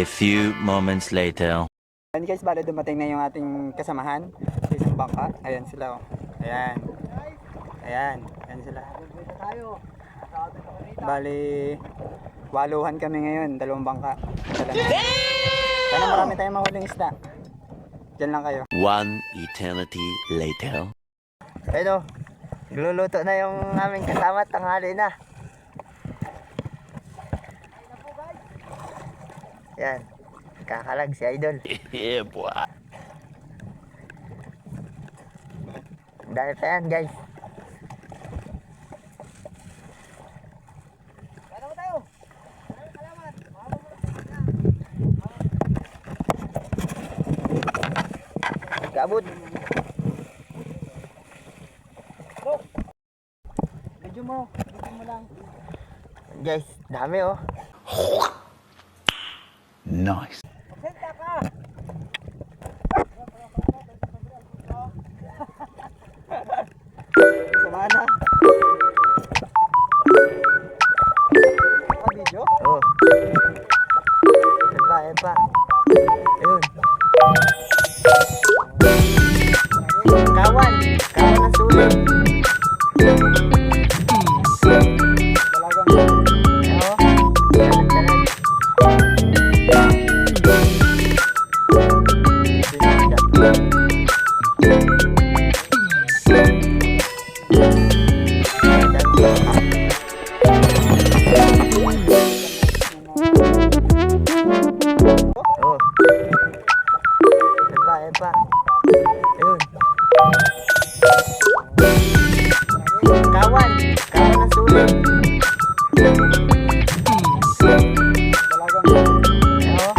few moments later. Ayan guys, bali dumating na yung ating kasamahan sa isang bangka. Ayan sila oh. Ayan. Ayan. Ayan sila. Bali, waluhan kami ngayon. 2 bangka. Sana marami tayong mahuling isda. Diyan lang kayo. One eternity later. Ayun o, nagluluto na yung aming kasama, tanghali na. Yan, kakalag si Idol. Yeah, boy. Dahil pa yan guys. Gabut. Video mo lang. Guys, dami oh. Nice. Samahan na. Video? Oh. Eba. Ayun. Kawan ng sulit. Dalagang Oo. Dalag. Oh. Eba. Ayun. Kawan ng sulit. dalagang Oo.